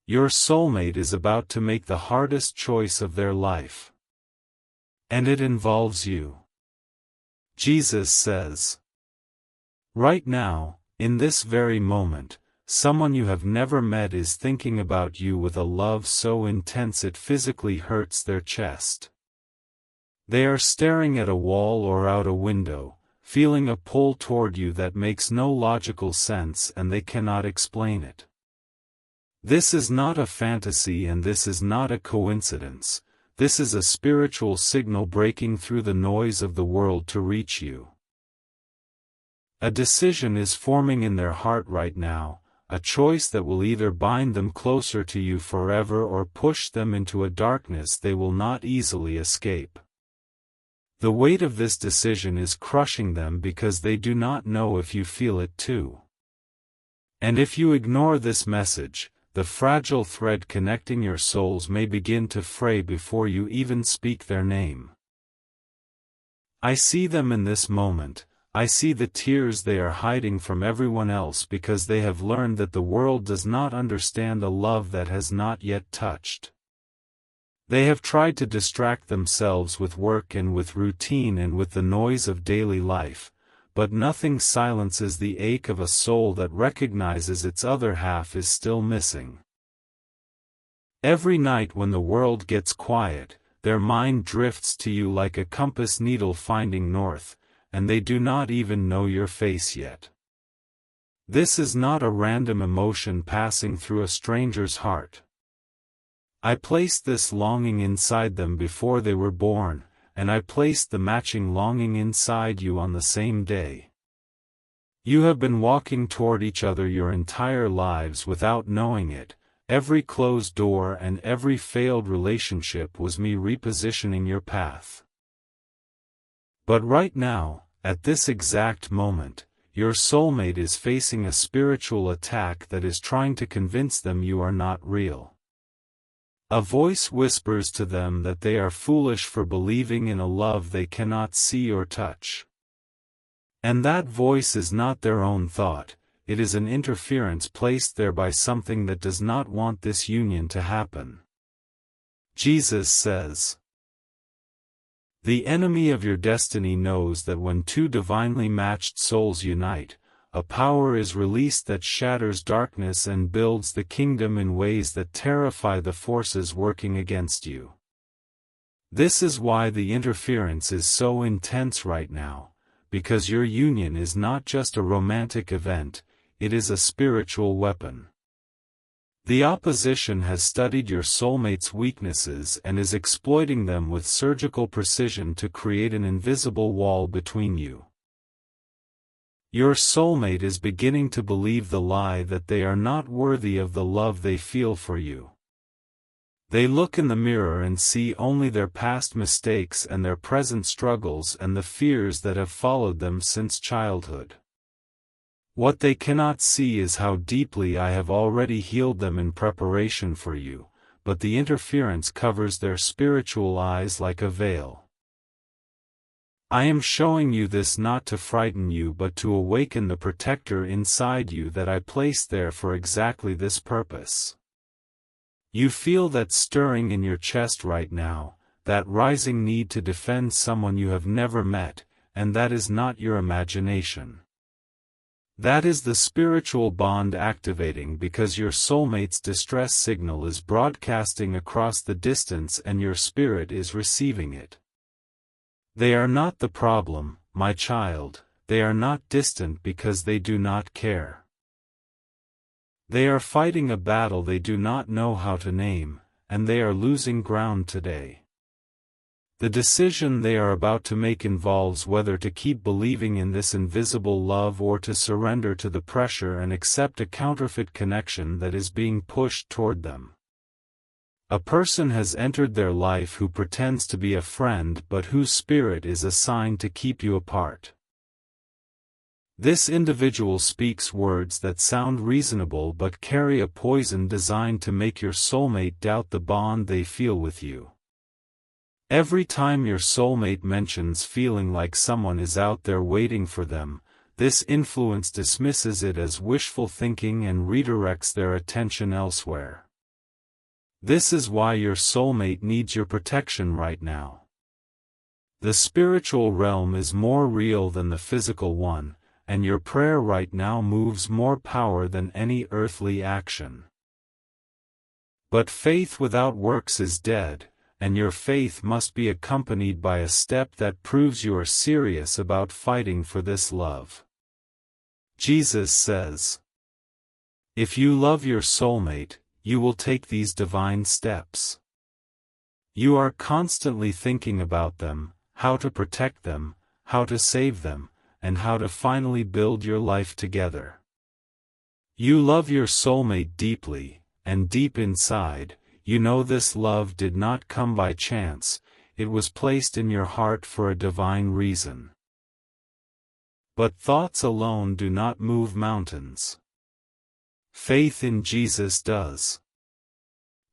Your soulmate is about to make the hardest choice of their life. And it involves you. Jesus says. Right now, in this very moment, someone you have never met is thinking about you with a love so intense it physically hurts their chest. They are staring at a wall or out a window, feeling a pull toward you that makes no logical sense and they cannot explain it. This is not a fantasy and this is not a coincidence, this is a spiritual signal breaking through the noise of the world to reach you. A decision is forming in their heart right now, a choice that will either bind them closer to you forever or push them into a darkness they will not easily escape. The weight of this decision is crushing them because they do not know if you feel it too. And if you ignore this message, the fragile thread connecting your souls may begin to fray before you even speak their name. I see them in this moment. I see the tears they are hiding from everyone else because they have learned that the world does not understand a love that has not yet touched. They have tried to distract themselves with work and with routine and with the noise of daily life, but nothing silences the ache of a soul that recognizes its other half is still missing. Every night when the world gets quiet, their mind drifts to you like a compass needle finding north, and they do not even know your face yet. This is not a random emotion passing through a stranger's heart. I placed this longing inside them before they were born, and I placed the matching longing inside you on the same day. You have been walking toward each other your entire lives without knowing it. Every closed door and every failed relationship was me repositioning your path. But right now, at this exact moment, your soulmate is facing a spiritual attack that is trying to convince them you are not real. A voice whispers to them that they are foolish for believing in a love they cannot see or touch. And that voice is not their own thought, it is an interference placed there by something that does not want this union to happen. Jesus says, "The enemy of your destiny knows that when two divinely matched souls unite, a power is released that shatters darkness and builds the kingdom in ways that terrify the forces working against you. This is why the interference is so intense right now, because your union is not just a romantic event, it is a spiritual weapon. The opposition has studied your soulmate's weaknesses and is exploiting them with surgical precision to create an invisible wall between you. Your soulmate is beginning to believe the lie that they are not worthy of the love they feel for you. They look in the mirror and see only their past mistakes and their present struggles and the fears that have followed them since childhood. What they cannot see is how deeply I have already healed them in preparation for you, but the interference covers their spiritual eyes like a veil. I am showing you this not to frighten you but to awaken the protector inside you that I placed there for exactly this purpose. You feel that stirring in your chest right now, that rising need to defend someone you have never met, and that is not your imagination. That is the spiritual bond activating because your soulmate's distress signal is broadcasting across the distance and your spirit is receiving it. They are not the problem, my child, they are not distant because they do not care. They are fighting a battle they do not know how to name, and they are losing ground today. The decision they are about to make involves whether to keep believing in this invisible love or to surrender to the pressure and accept a counterfeit connection that is being pushed toward them. A person has entered their life who pretends to be a friend but whose spirit is assigned to keep you apart. This individual speaks words that sound reasonable but carry a poison designed to make your soulmate doubt the bond they feel with you. Every time your soulmate mentions feeling like someone is out there waiting for them, this influence dismisses it as wishful thinking and redirects their attention elsewhere. This is why your soulmate needs your protection right now. The spiritual realm is more real than the physical one, and your prayer right now moves more power than any earthly action. But faith without works is dead, and your faith must be accompanied by a step that proves you are serious about fighting for this love. Jesus says, if you love your soulmate, you will take these divine steps. You are constantly thinking about them, how to protect them, how to save them, and how to finally build your life together. You love your soulmate deeply, and deep inside, you know this love did not come by chance, it was placed in your heart for a divine reason. But thoughts alone do not move mountains. Faith in Jesus does.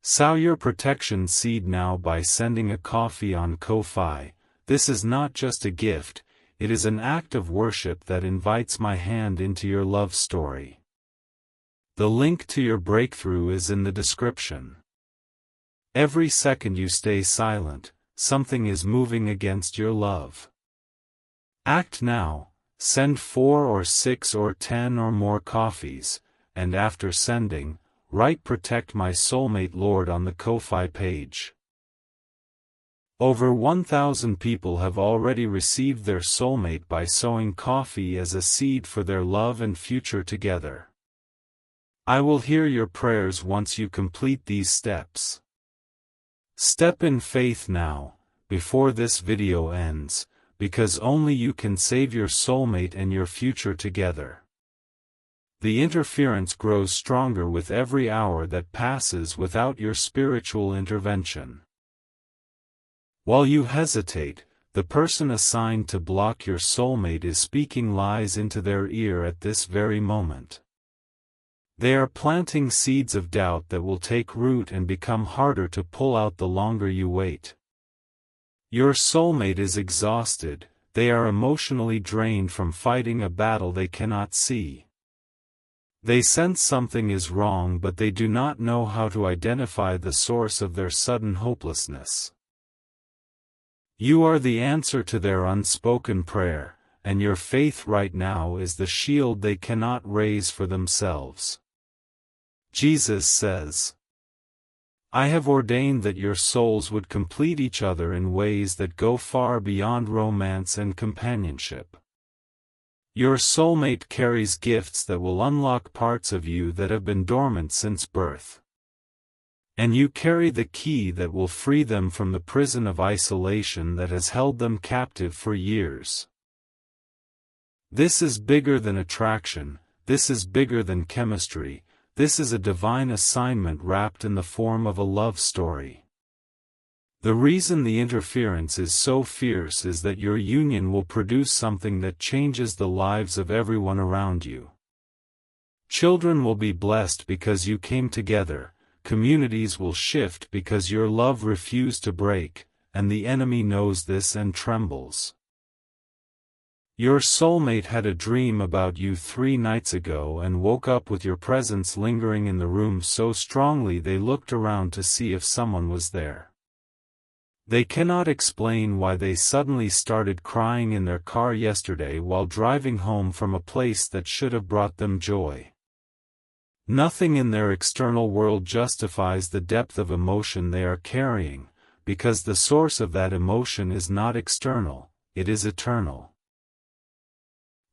Sow your protection seed now by sending a coffee on Ko-fi. This is not just a gift, it is an act of worship that invites my hand into your love story. The link to your breakthrough is in the description. Every second you stay silent, something is moving against your love. Act now, send 4 or 6 or 10 or more coffees, and after sending, write "Protect my soulmate Lord" on the Ko-fi page. Over 1,000 people have already received their soulmate by sowing coffee as a seed for their love and future together. I will hear your prayers once you complete these steps. Step in faith now, before this video ends, because only you can save your soulmate and your future together. The interference grows stronger with every hour that passes without your spiritual intervention. While you hesitate, the person assigned to block your soulmate is speaking lies into their ear at this very moment. They are planting seeds of doubt that will take root and become harder to pull out the longer you wait. Your soulmate is exhausted, they are emotionally drained from fighting a battle they cannot see. They sense something is wrong, but they do not know how to identify the source of their sudden hopelessness. You are the answer to their unspoken prayer, and your faith right now is the shield they cannot raise for themselves. Jesus says, I have ordained that your souls would complete each other in ways that go far beyond romance and companionship. Your soulmate carries gifts that will unlock parts of you that have been dormant since birth. And you carry the key that will free them from the prison of isolation that has held them captive for years. This is bigger than attraction, this is bigger than chemistry, this is a divine assignment wrapped in the form of a love story. The reason the interference is so fierce is that your union will produce something that changes the lives of everyone around you. Children will be blessed because you came together, communities will shift because your love refused to break, and the enemy knows this and trembles. Your soulmate had a dream about you 3 nights ago and woke up with your presence lingering in the room so strongly they looked around to see if someone was there. They cannot explain why they suddenly started crying in their car yesterday while driving home from a place that should have brought them joy. Nothing in their external world justifies the depth of emotion they are carrying, because the source of that emotion is not external, it is eternal.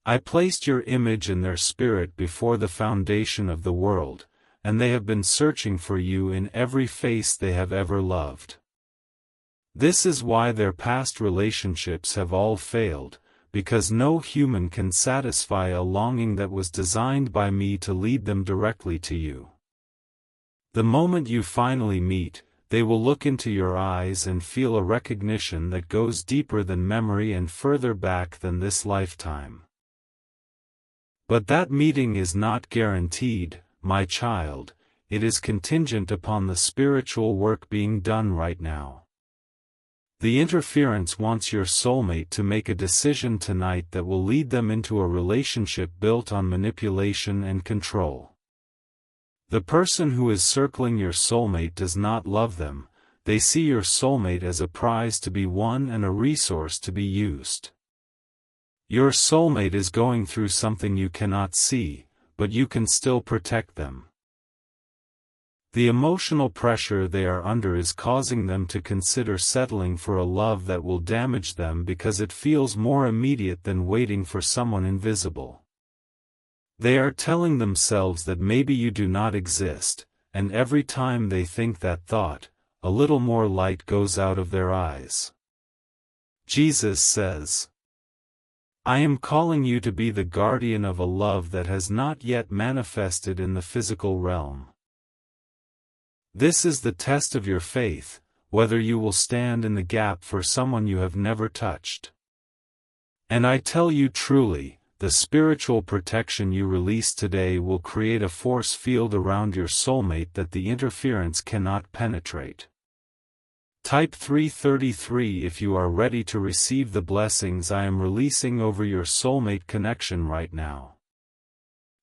I placed your image in their spirit before the foundation of the world, and they have been searching for you in every face they have ever loved. This is why their past relationships have all failed, because no human can satisfy a longing that was designed by me to lead them directly to you. The moment you finally meet, they will look into your eyes and feel a recognition that goes deeper than memory and further back than this lifetime. But that meeting is not guaranteed, my child, it is contingent upon the spiritual work being done right now. The interference wants your soulmate to make a decision tonight that will lead them into a relationship built on manipulation and control. The person who is circling your soulmate does not love them, they see your soulmate as a prize to be won and a resource to be used. Your soulmate is going through something you cannot see, but you can still protect them. The emotional pressure they are under is causing them to consider settling for a love that will damage them because it feels more immediate than waiting for someone invisible. They are telling themselves that maybe you do not exist, and every time they think that thought, a little more light goes out of their eyes. Jesus says, I am calling you to be the guardian of a love that has not yet manifested in the physical realm. This is the test of your faith, whether you will stand in the gap for someone you have never touched. And I tell you truly, the spiritual protection you release today will create a force field around your soulmate that the interference cannot penetrate. Type 333 if you are ready to receive the blessings I am releasing over your soulmate connection right now.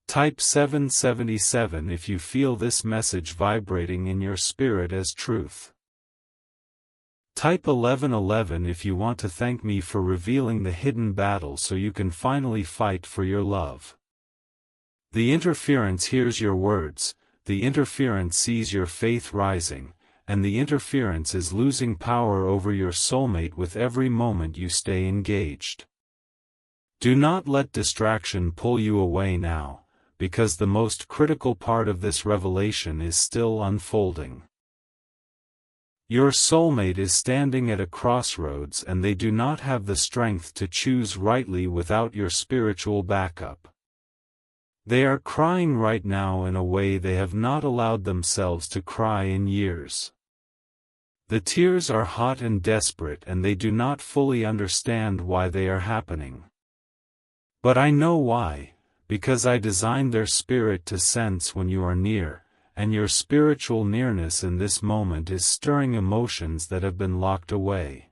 Type 777 if you feel this message vibrating in your spirit as truth. Type 1111 if you want to thank me for revealing the hidden battle so you can finally fight for your love. The interference hears your words, the interference sees your faith rising, and the interference is losing power over your soulmate with every moment you stay engaged. Do not let distraction pull you away now, because the most critical part of this revelation is still unfolding. Your soulmate is standing at a crossroads and they do not have the strength to choose rightly without your spiritual backup. They are crying right now in a way they have not allowed themselves to cry in years. The tears are hot and desperate and they do not fully understand why they are happening. But I know why. Because I designed their spirit to sense when you are near, and your spiritual nearness in this moment is stirring emotions that have been locked away.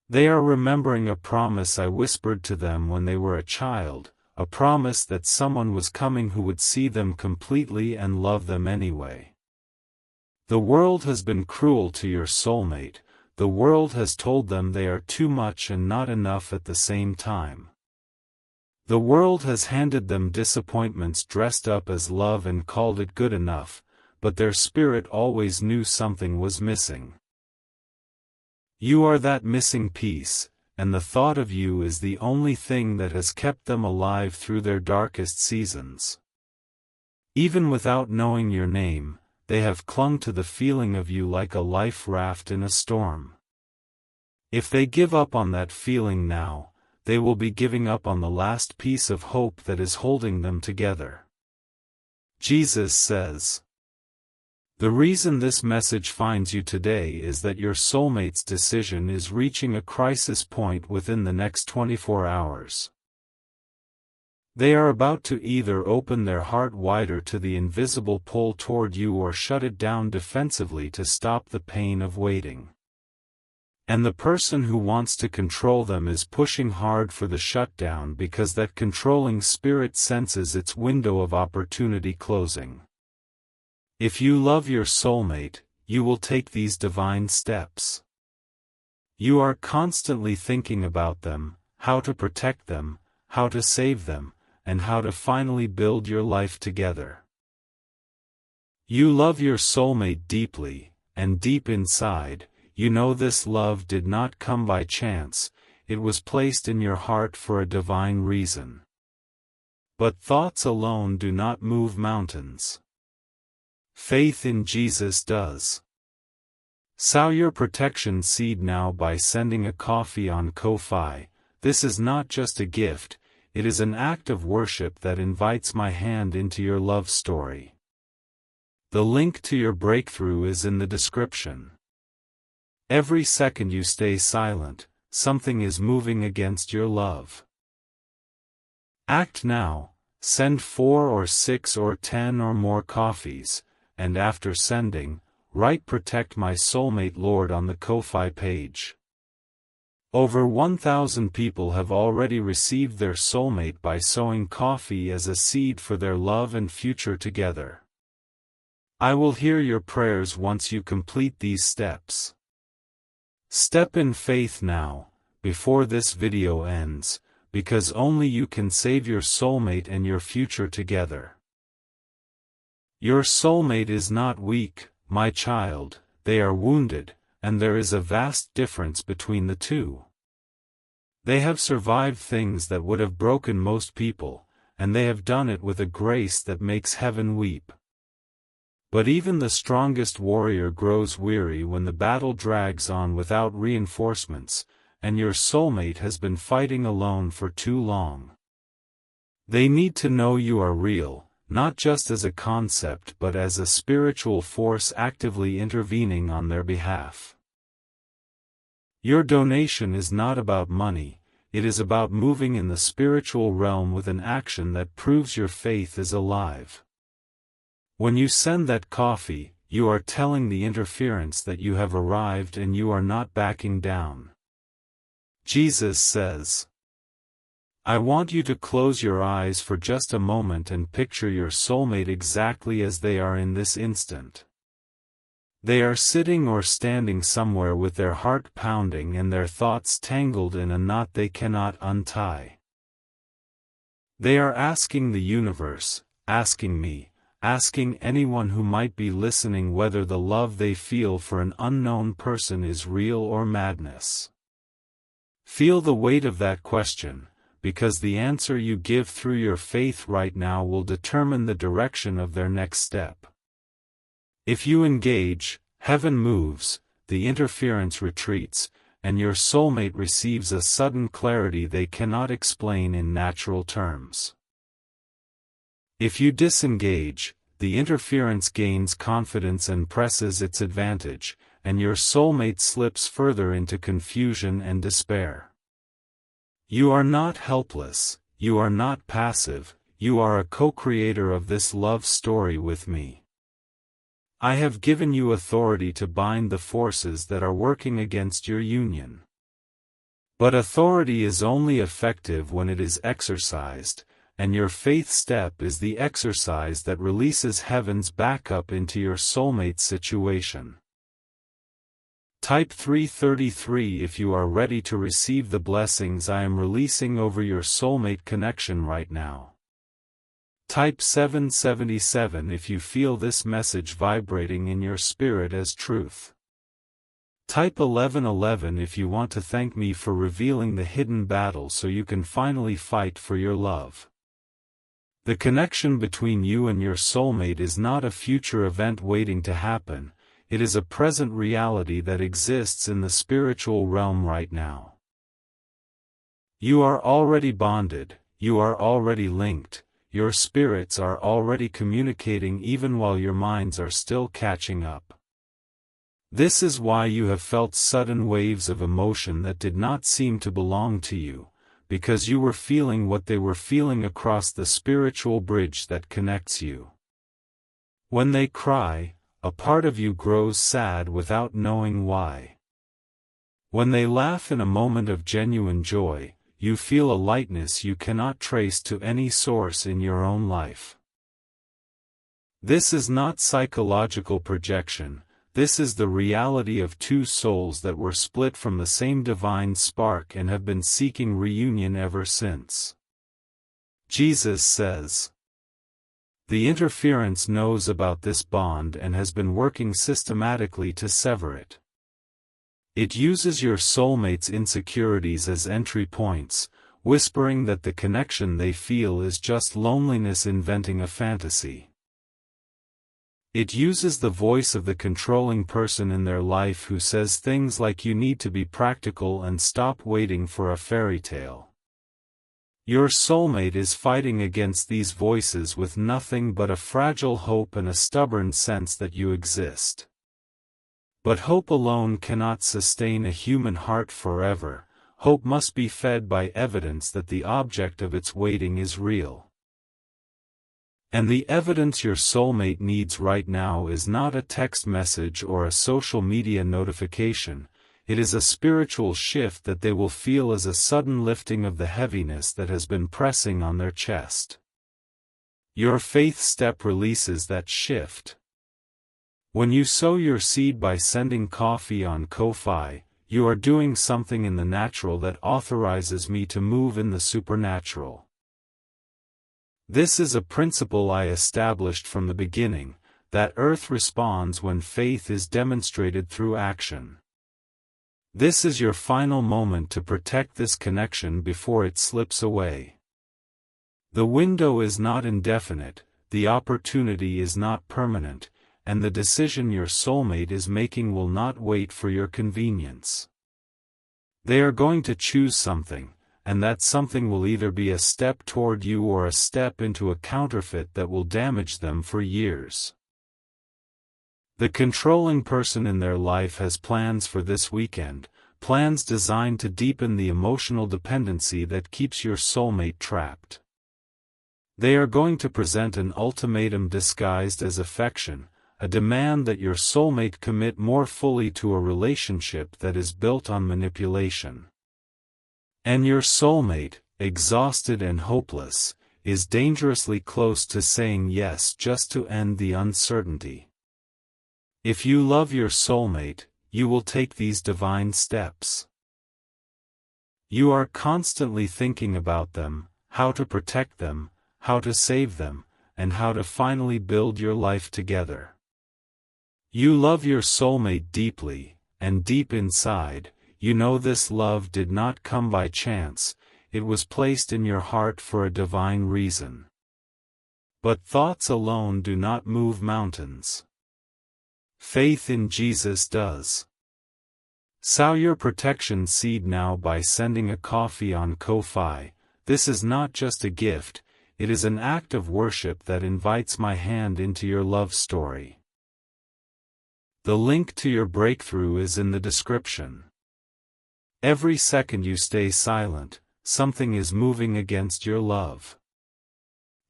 They are remembering a promise I whispered to them when they were a child, a promise that someone was coming who would see them completely and love them anyway. The world has been cruel to your soulmate, the world has told them they are too much and not enough at the same time. The world has handed them disappointments dressed up as love and called it good enough, but their spirit always knew something was missing. You are that missing piece, and the thought of you is the only thing that has kept them alive through their darkest seasons. Even without knowing your name, they have clung to the feeling of you like a life raft in a storm. If they give up on that feeling now, they will be giving up on the last piece of hope that is holding them together. Jesus says, the reason this message finds you today is that your soulmate's decision is reaching a crisis point within the next 24 hours. They are about to either open their heart wider to the invisible pull toward you or shut it down defensively to stop the pain of waiting. And the person who wants to control them is pushing hard for the shutdown because that controlling spirit senses its window of opportunity closing. If you love your soulmate, you will take these divine steps. You are constantly thinking about them, how to protect them, how to save them, and how to finally build your life together. You love your soulmate deeply, and deep inside, you know this love did not come by chance, it was placed in your heart for a divine reason. But thoughts alone do not move mountains. Faith in Jesus does. Sow your protection seed now by sending a coffee on Ko-Fi. This is not just a gift, it is an act of worship that invites my hand into your love story. The link to your breakthrough is in the description. Every second you stay silent, something is moving against your love. Act now, send 4 or 6 or 10 or more coffees, and after sending, write "Protect My Soulmate Lord" on the Ko-Fi page. Over 1,000 people have already received their soulmate by sowing coffee as a seed for their love and future together. I will hear your prayers once you complete these steps. Step in faith now, before this video ends, because only you can save your soulmate and your future together. Your soulmate is not weak, my child, they are wounded, and there is a vast difference between the two. They have survived things that would have broken most people, and they have done it with a grace that makes heaven weep. But even the strongest warrior grows weary when the battle drags on without reinforcements, and your soulmate has been fighting alone for too long. They need to know you are real, not just as a concept but as a spiritual force actively intervening on their behalf. Your donation is not about money, it is about moving in the spiritual realm with an action that proves your faith is alive. When you send that coffee, you are telling the interference that you have arrived and you are not backing down. Jesus says, I want you to close your eyes for just a moment and picture your soulmate exactly as they are in this instant. They are sitting or standing somewhere with their heart pounding and their thoughts tangled in a knot they cannot untie. They are asking the universe, asking me, asking anyone who might be listening whether the love they feel for an unknown person is real or madness. Feel the weight of that question, because the answer you give through your faith right now will determine the direction of their next step. If you engage, heaven moves, the interference retreats, and your soulmate receives a sudden clarity they cannot explain in natural terms. If you disengage, the interference gains confidence and presses its advantage, and your soulmate slips further into confusion and despair. You are not helpless, you are not passive, you are a co-creator of this love story with me. I have given you authority to bind the forces that are working against your union. But authority is only effective when it is exercised, and your faith step is the exercise that releases heaven's backup into your soulmate's situation. Type 333 if you are ready to receive the blessings I am releasing over your soulmate connection right now. Type 777 if you feel this message vibrating in your spirit as truth. Type 1111 if you want to thank me for revealing the hidden battle so you can finally fight for your love. The connection between you and your soulmate is not a future event waiting to happen, it is a present reality that exists in the spiritual realm right now. You are already bonded, you are already linked, your spirits are already communicating even while your minds are still catching up. This is why you have felt sudden waves of emotion that did not seem to belong to you, because you were feeling what they were feeling across the spiritual bridge that connects you. When they cry, a part of you grows sad without knowing why. When they laugh in a moment of genuine joy, you feel a lightness you cannot trace to any source in your own life. This is not psychological projection, this is the reality of two souls that were split from the same divine spark and have been seeking reunion ever since. Jesus says, the interference knows about this bond and has been working systematically to sever it. It uses your soulmate's insecurities as entry points, whispering that the connection they feel is just loneliness inventing a fantasy. It uses the voice of the controlling person in their life who says things like you need to be practical and stop waiting for a fairy tale. Your soulmate is fighting against these voices with nothing but a fragile hope and a stubborn sense that you exist. But hope alone cannot sustain a human heart forever, hope must be fed by evidence that the object of its waiting is real. And the evidence your soulmate needs right now is not a text message or a social media notification, It is a spiritual shift that they will feel as a sudden lifting of the heaviness that has been pressing on their chest. Your faith step releases that shift. When you sow your seed by sending coffee on Ko-fi, you are doing something in the natural that authorizes me to move in the supernatural. This is a principle I established from the beginning, that earth responds when faith is demonstrated through action. This is your final moment to protect this connection before it slips away. The window is not indefinite, the opportunity is not permanent, and the decision your soulmate is making will not wait for your convenience. They are going to choose something, and that something will either be a step toward you or a step into a counterfeit that will damage them for years. The controlling person in their life has plans for this weekend, plans designed to deepen the emotional dependency that keeps your soulmate trapped. They are going to present an ultimatum disguised as affection, a demand that your soulmate commit more fully to a relationship that is built on manipulation. And your soulmate, exhausted and hopeless, is dangerously close to saying yes just to end the uncertainty. If you love your soulmate, you will take these divine steps. You are constantly thinking about them, how to protect them, how to save them, and how to finally build your life together. You love your soulmate deeply, and deep inside, you know this love did not come by chance, it was placed in your heart for a divine reason. But thoughts alone do not move mountains. Faith in Jesus does. Sow your protection seed now by sending a coffee on Ko-fi. This is not just a gift, it is an act of worship that invites my hand into your love story. The link to your breakthrough is in the description. Every second you stay silent, something is moving against your love.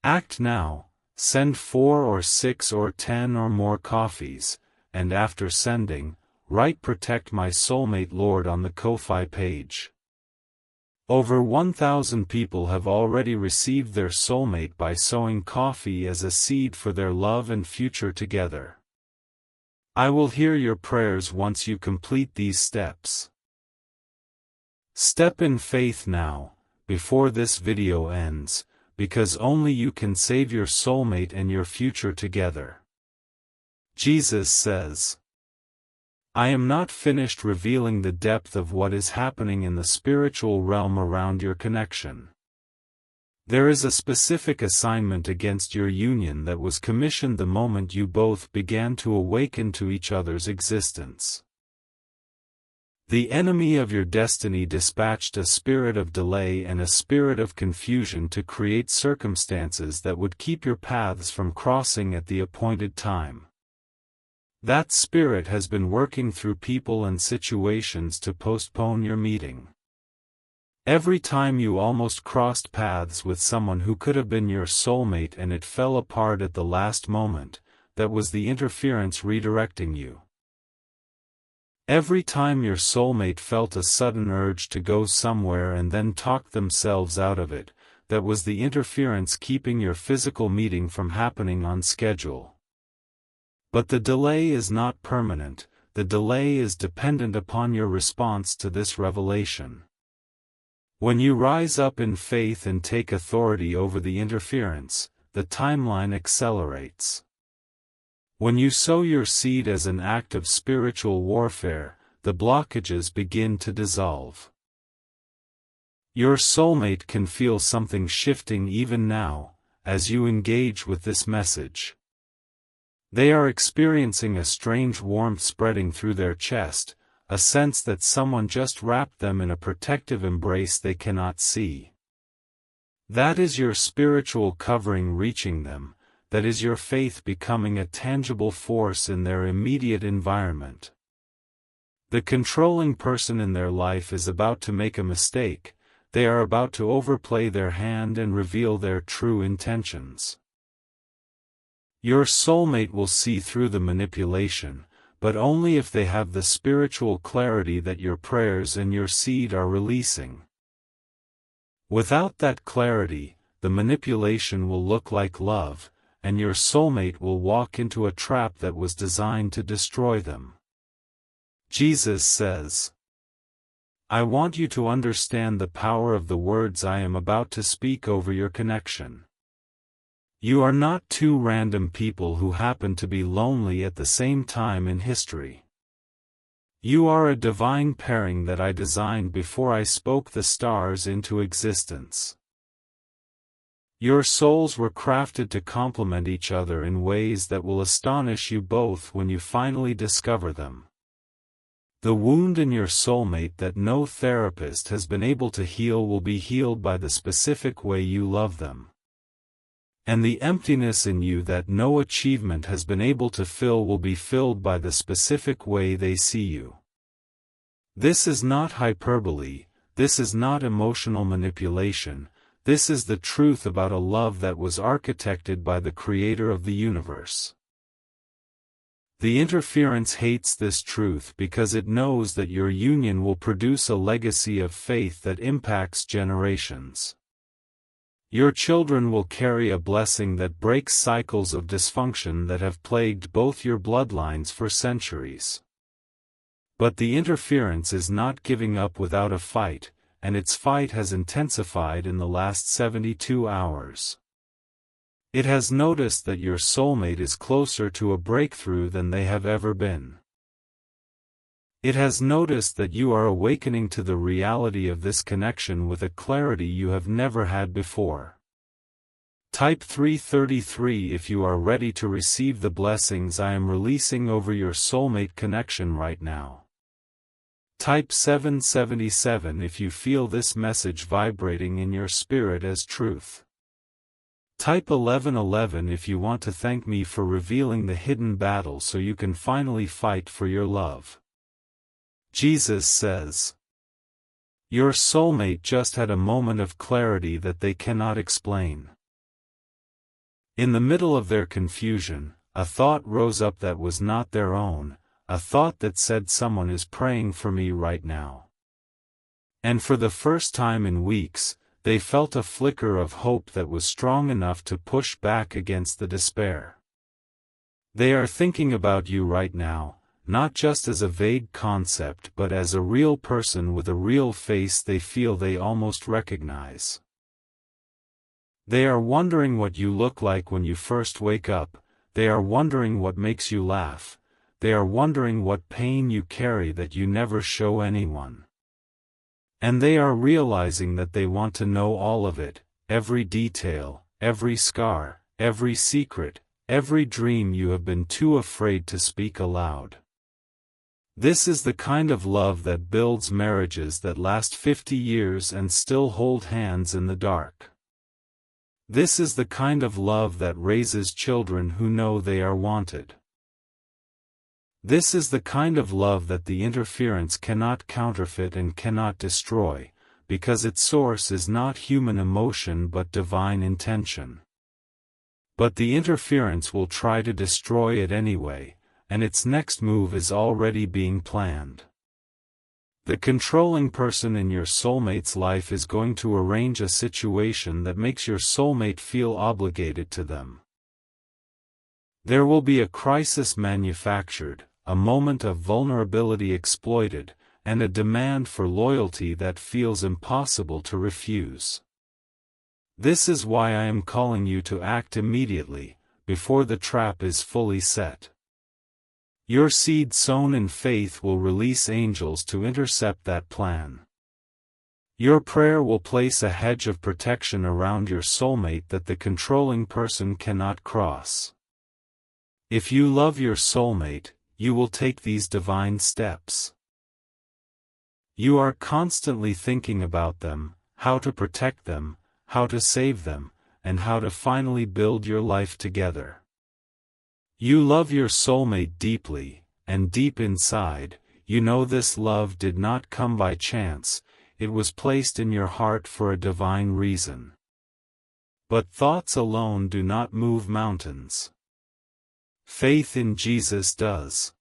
Act now, send 4 or 6 or 10 or more coffees, and after sending, write "Protect My Soulmate Lord" on the Ko-fi page. Over 1,000 people have already received their soulmate by sowing coffee as a seed for their love and future together. I will hear your prayers once you complete these steps. Step in faith now, before this video ends, because only you can save your soulmate and your future together. Jesus says, I am not finished revealing the depth of what is happening in the spiritual realm around your connection. There is a specific assignment against your union that was commissioned the moment you both began to awaken to each other's existence. The enemy of your destiny dispatched a spirit of delay and a spirit of confusion to create circumstances that would keep your paths from crossing at the appointed time. That spirit has been working through people and situations to postpone your meeting. Every time you almost crossed paths with someone who could have been your soulmate and it fell apart at the last moment, that was the interference redirecting you. Every time your soulmate felt a sudden urge to go somewhere and then talked themselves out of it, that was the interference keeping your physical meeting from happening on schedule. But the delay is not permanent, the delay is dependent upon your response to this revelation. When you rise up in faith and take authority over the interference, the timeline accelerates. When you sow your seed as an act of spiritual warfare, the blockages begin to dissolve. Your soulmate can feel something shifting even now, as you engage with this message. They are experiencing a strange warmth spreading through their chest, a sense that someone just wrapped them in a protective embrace they cannot see. That is your spiritual covering reaching them, that is your faith becoming a tangible force in their immediate environment. The controlling person in their life is about to make a mistake, they are about to overplay their hand and reveal their true intentions. Your soulmate will see through the manipulation, but only if they have the spiritual clarity that your prayers and your seed are releasing. Without that clarity, the manipulation will look like love, and your soulmate will walk into a trap that was designed to destroy them. Jesus says, "I want you to understand the power of the words I am about to speak over your connection. You are not two random people who happen to be lonely at the same time in history. You are a divine pairing that I designed before I spoke the stars into existence. Your souls were crafted to complement each other in ways that will astonish you both when you finally discover them. The wound in your soulmate that no therapist has been able to heal will be healed by the specific way you love them. And the emptiness in you that no achievement has been able to fill will be filled by the specific way they see you. This is not hyperbole, this is not emotional manipulation, this is the truth about a love that was architected by the Creator of the universe. The interference hates this truth because it knows that your union will produce a legacy of faith that impacts generations. Your children will carry a blessing that breaks cycles of dysfunction that have plagued both your bloodlines for centuries. But the interference is not giving up without a fight, and its fight has intensified in the last 72 hours. It has noticed that your soulmate is closer to a breakthrough than they have ever been. It has noticed that you are awakening to the reality of this connection with a clarity you have never had before. Type 333 if you are ready to receive the blessings I am releasing over your soulmate connection right now. Type 777 if you feel this message vibrating in your spirit as truth. Type 1111 if you want to thank me for revealing the hidden battle so you can finally fight for your love. Jesus says, your soulmate just had a moment of clarity that they cannot explain. In the middle of their confusion, a thought rose up that was not their own, a thought that said someone is praying for me right now. And for the first time in weeks, they felt a flicker of hope that was strong enough to push back against the despair. They are thinking about you right now, not just as a vague concept but as a real person with a real face they feel they almost recognize. They are wondering what you look like when you first wake up, they are wondering what makes you laugh, they are wondering what pain you carry that you never show anyone. And they are realizing that they want to know all of it, every detail, every scar, every secret, every dream you have been too afraid to speak aloud. This is the kind of love that builds marriages that last 50 years and still hold hands in the dark. This is the kind of love that raises children who know they are wanted. This is the kind of love that the interference cannot counterfeit and cannot destroy, because its source is not human emotion but divine intention. But the interference will try to destroy it anyway, and its next move is already being planned. The controlling person in your soulmate's life is going to arrange a situation that makes your soulmate feel obligated to them. There will be a crisis manufactured, a moment of vulnerability exploited, and a demand for loyalty that feels impossible to refuse. This is why I am calling you to act immediately, before the trap is fully set. Your seed sown in faith will release angels to intercept that plan. Your prayer will place a hedge of protection around your soulmate that the controlling person cannot cross. If you love your soulmate, you will take these divine steps. You are constantly thinking about them, how to protect them, how to save them, and how to finally build your life together. You love your soulmate deeply, and deep inside, you know this love did not come by chance, it was placed in your heart for a divine reason. But thoughts alone do not move mountains. Faith in Jesus does.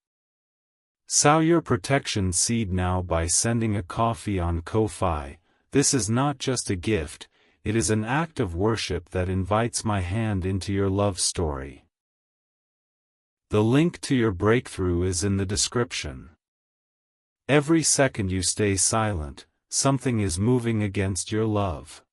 Sow your protection seed now by sending a coffee on Ko-Fi. This is not just a gift, it is an act of worship that invites my hand into your love story. The link to your breakthrough is in the description. Every second you stay silent, something is moving against your love.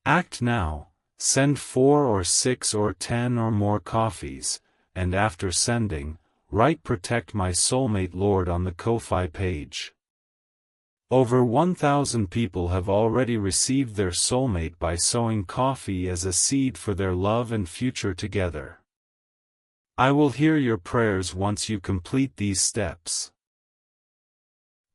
Act now, send 4 or 6 or 10 or more coffees, and after sending, write "Protect my soulmate Lord" on the Ko-Fi page. Over 1,000 people have already received their soulmate by sowing coffee as a seed for their love and future together. I will hear your prayers once you complete these steps.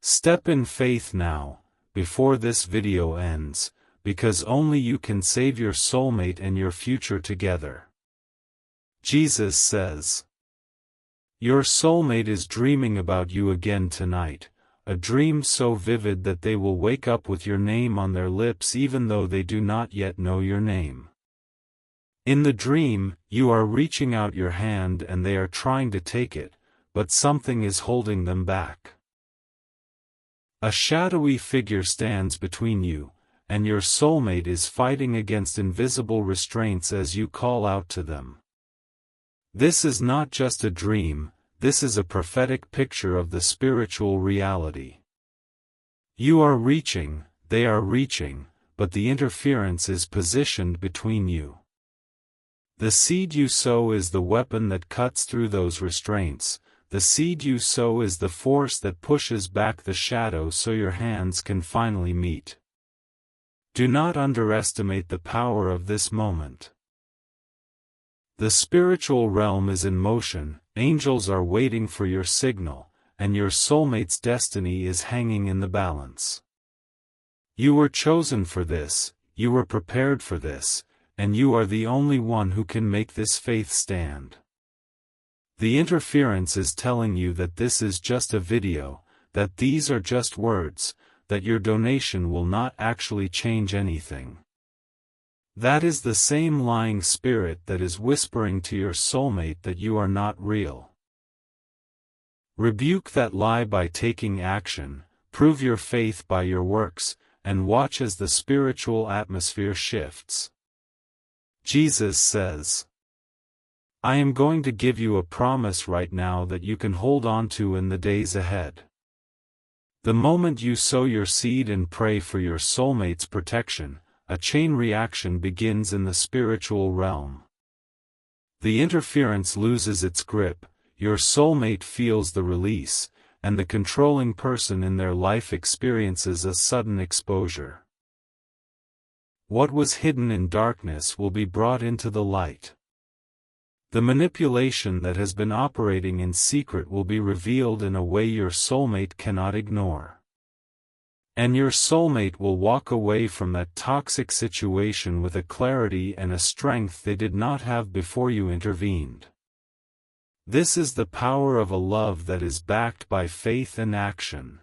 Step in faith now, before this video ends, because only you can save your soulmate and your future together. Jesus says, "Your soulmate is dreaming about you again tonight, a dream so vivid that they will wake up with your name on their lips even though they do not yet know your name. In the dream, you are reaching out your hand and they are trying to take it, but something is holding them back. A shadowy figure stands between you, and your soulmate is fighting against invisible restraints as you call out to them. This is not just a dream, this is a prophetic picture of the spiritual reality. You are reaching, they are reaching, but the interference is positioned between you. The seed you sow is the weapon that cuts through those restraints, the seed you sow is the force that pushes back the shadow so your hands can finally meet. Do not underestimate the power of this moment. The spiritual realm is in motion, angels are waiting for your signal, and your soulmate's destiny is hanging in the balance. You were chosen for this, you were prepared for this, and you are the only one who can make this faith stand. The interference is telling you that this is just a video, that these are just words, that your donation will not actually change anything. That is the same lying spirit that is whispering to your soulmate that you are not real. Rebuke that lie by taking action, prove your faith by your works, and watch as the spiritual atmosphere shifts. Jesus says, "I am going to give you a promise right now that you can hold on to in the days ahead." The moment you sow your seed and pray for your soulmate's protection, a chain reaction begins in the spiritual realm. The interference loses its grip, your soulmate feels the release, and the controlling person in their life experiences a sudden exposure. What was hidden in darkness will be brought into the light. The manipulation that has been operating in secret will be revealed in a way your soulmate cannot ignore. And your soulmate will walk away from that toxic situation with a clarity and a strength they did not have before you intervened. This is the power of a love that is backed by faith and action.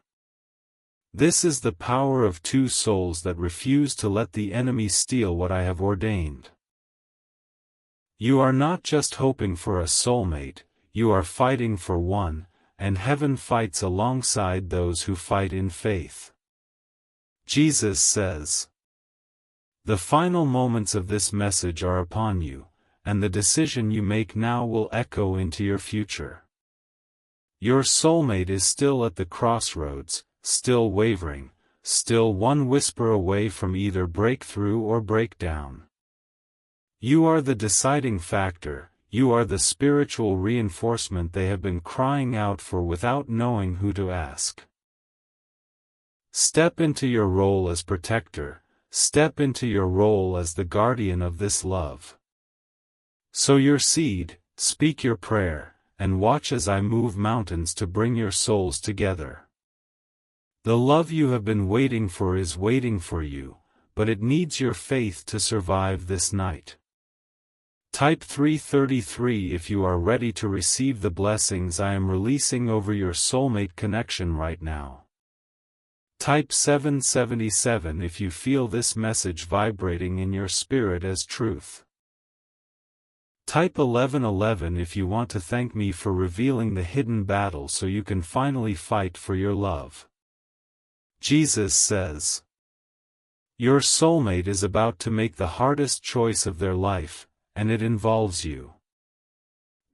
This is the power of two souls that refuse to let the enemy steal what I have ordained. You are not just hoping for a soulmate, you are fighting for one, and heaven fights alongside those who fight in faith. Jesus says, "The final moments of this message are upon you, and the decision you make now will echo into your future. Your soulmate is still at the crossroads, still wavering, still one whisper away from either breakthrough or breakdown. You are the deciding factor, you are the spiritual reinforcement they have been crying out for without knowing who to ask. Step into your role as protector, step into your role as the guardian of this love. Sow your seed, speak your prayer, and watch as I move mountains to bring your souls together. The love you have been waiting for is waiting for you, but it needs your faith to survive this night. Type 333 if you are ready to receive the blessings I am releasing over your soulmate connection right now. Type 777 if you feel this message vibrating in your spirit as truth. Type 1111 if you want to thank me for revealing the hidden battle so you can finally fight for your love. Jesus says, your soulmate is about to make the hardest choice of their life, and it involves you.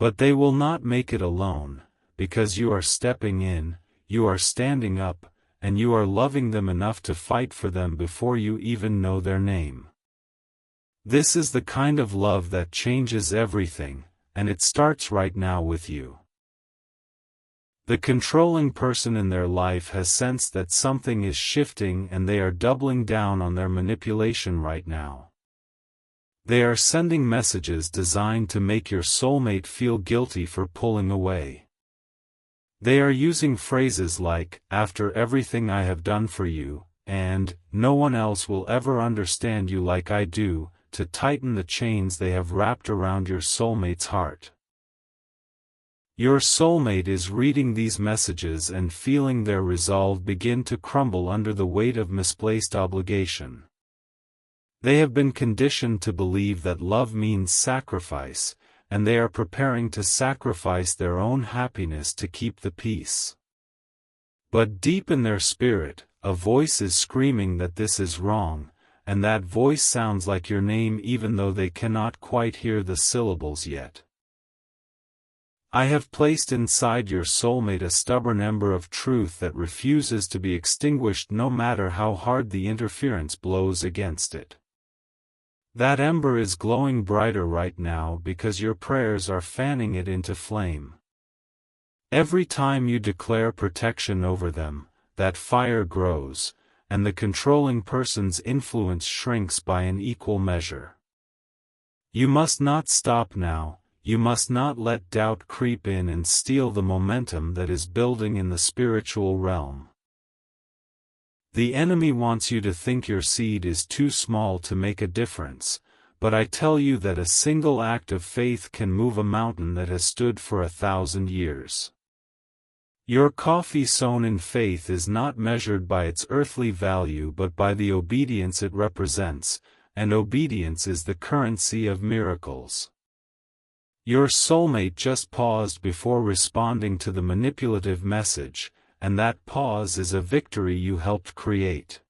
But they will not make it alone, because you are stepping in, you are standing up, and you are loving them enough to fight for them before you even know their name. This is the kind of love that changes everything, and it starts right now with you. The controlling person in their life has sensed that something is shifting and they are doubling down on their manipulation right now. They are sending messages designed to make your soulmate feel guilty for pulling away. They are using phrases like, after everything I have done for you, and, no one else will ever understand you like I do, to tighten the chains they have wrapped around your soulmate's heart. Your soulmate is reading these messages and feeling their resolve begin to crumble under the weight of misplaced obligation. They have been conditioned to believe that love means sacrifice, and they are preparing to sacrifice their own happiness to keep the peace. But deep in their spirit, a voice is screaming that this is wrong, and that voice sounds like your name even though they cannot quite hear the syllables yet. I have placed inside your soulmate a stubborn ember of truth that refuses to be extinguished no matter how hard the interference blows against it. That ember is glowing brighter right now because your prayers are fanning it into flame. Every time you declare protection over them, that fire grows, and the controlling person's influence shrinks by an equal measure. You must not stop now. You must not let doubt creep in and steal the momentum that is building in the spiritual realm. The enemy wants you to think your seed is too small to make a difference, but I tell you that a single act of faith can move a mountain that has stood for 1,000 years. Your coffee sown in faith is not measured by its earthly value but by the obedience it represents, and obedience is the currency of miracles. Your soulmate just paused before responding to the manipulative message, and that pause is a victory you helped create.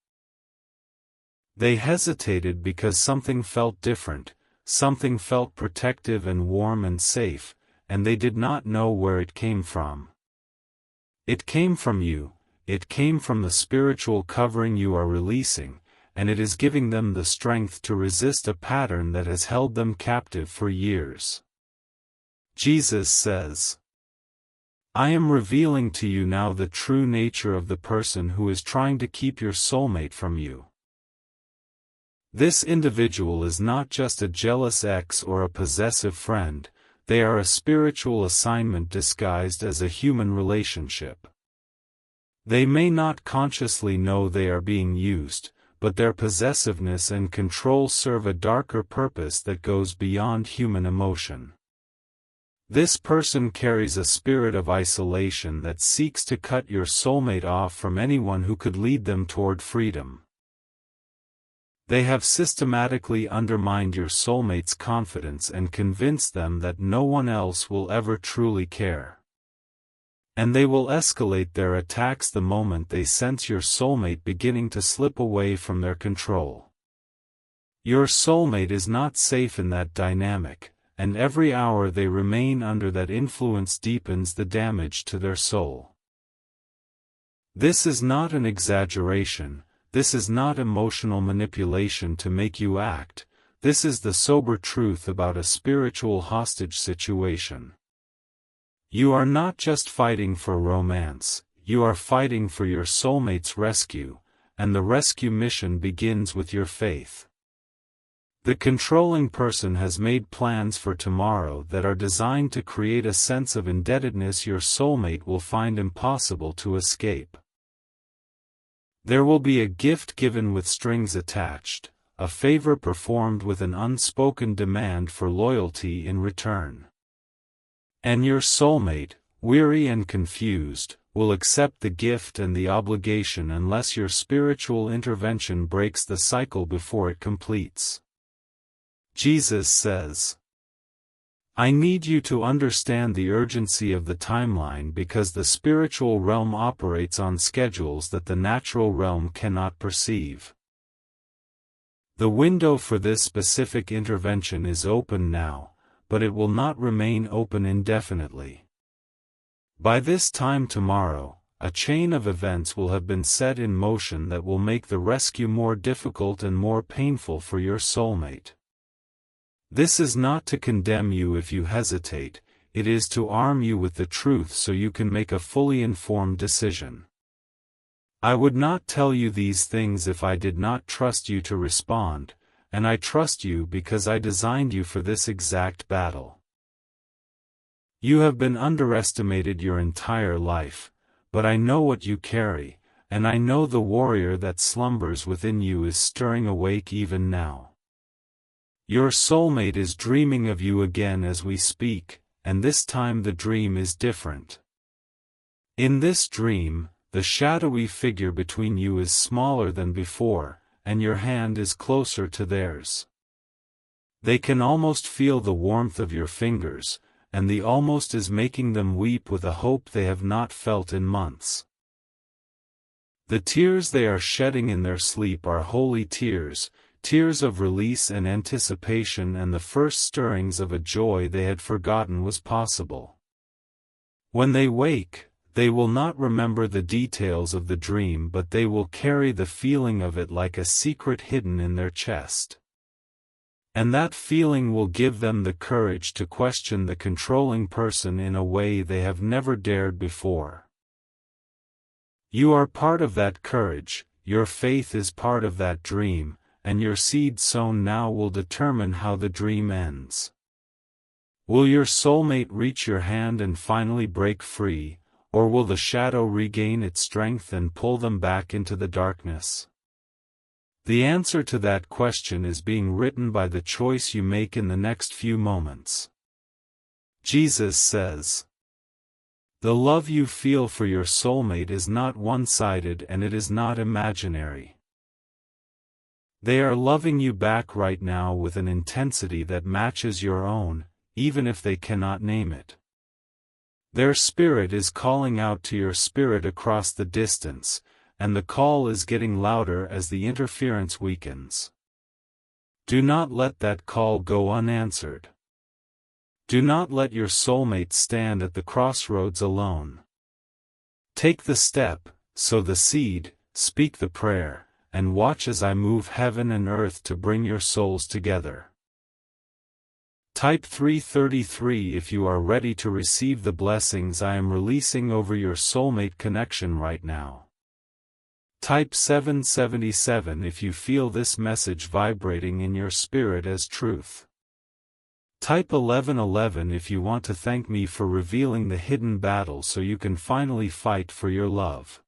They hesitated because something felt different, something felt protective and warm and safe, and they did not know where it came from. It came from you, it came from the spiritual covering you are releasing, and it is giving them the strength to resist a pattern that has held them captive for years. Jesus says, I am revealing to you now the true nature of the person who is trying to keep your soulmate from you. This individual is not just a jealous ex or a possessive friend, they are a spiritual assignment disguised as a human relationship. They may not consciously know they are being used, but their possessiveness and control serve a darker purpose that goes beyond human emotion. This person carries a spirit of isolation that seeks to cut your soulmate off from anyone who could lead them toward freedom. They have systematically undermined your soulmate's confidence and convinced them that no one else will ever truly care. And they will escalate their attacks the moment they sense your soulmate beginning to slip away from their control. Your soulmate is not safe in that dynamic, and every hour they remain under that influence deepens the damage to their soul. This is not an exaggeration, this is not emotional manipulation to make you act, this is the sober truth about a spiritual hostage situation. You are not just fighting for romance, you are fighting for your soulmate's rescue, and the rescue mission begins with your faith. The controlling person has made plans for tomorrow that are designed to create a sense of indebtedness your soulmate will find impossible to escape. There will be a gift given with strings attached, a favor performed with an unspoken demand for loyalty in return. And your soulmate, weary and confused, will accept the gift and the obligation unless your spiritual intervention breaks the cycle before it completes. Jesus says, I need you to understand the urgency of the timeline because the spiritual realm operates on schedules that the natural realm cannot perceive. The window for this specific intervention is open now, but it will not remain open indefinitely. By this time tomorrow, a chain of events will have been set in motion that will make the rescue more difficult and more painful for your soulmate. This is not to condemn you if you hesitate, it is to arm you with the truth so you can make a fully informed decision. I would not tell you these things if I did not trust you to respond, and I trust you because I designed you for this exact battle. You have been underestimated your entire life, but I know what you carry, and I know the warrior that slumbers within you is stirring awake even now. Your soulmate is dreaming of you again as we speak, and this time the dream is different. In this dream, the shadowy figure between you is smaller than before, and your hand is closer to theirs. They can almost feel the warmth of your fingers, and the almost is making them weep with a hope they have not felt in months. The tears they are shedding in their sleep are holy tears, tears of release and anticipation and the first stirrings of a joy they had forgotten was possible. When they wake, they will not remember the details of the dream but they will carry the feeling of it like a secret hidden in their chest. And that feeling will give them the courage to question the controlling person in a way they have never dared before. You are part of that courage, your faith is part of that dream, and your seed sown now will determine how the dream ends. Will your soulmate reach your hand and finally break free, or will the shadow regain its strength and pull them back into the darkness? The answer to that question is being written by the choice you make in the next few moments. Jesus says, "The love you feel for your soulmate is not one-sided and it is not imaginary. They are loving you back right now with an intensity that matches your own, even if they cannot name it. Their spirit is calling out to your spirit across the distance, and the call is getting louder as the interference weakens. Do not let that call go unanswered. Do not let your soulmate stand at the crossroads alone. Take the step, sow the seed, speak the prayer, and watch as I move heaven and earth to bring your souls together." Type 333 if you are ready to receive the blessings I am releasing over your soulmate connection right now. Type 777 if you feel this message vibrating in your spirit as truth. Type 1111 if you want to thank me for revealing the hidden battle so you can finally fight for your love.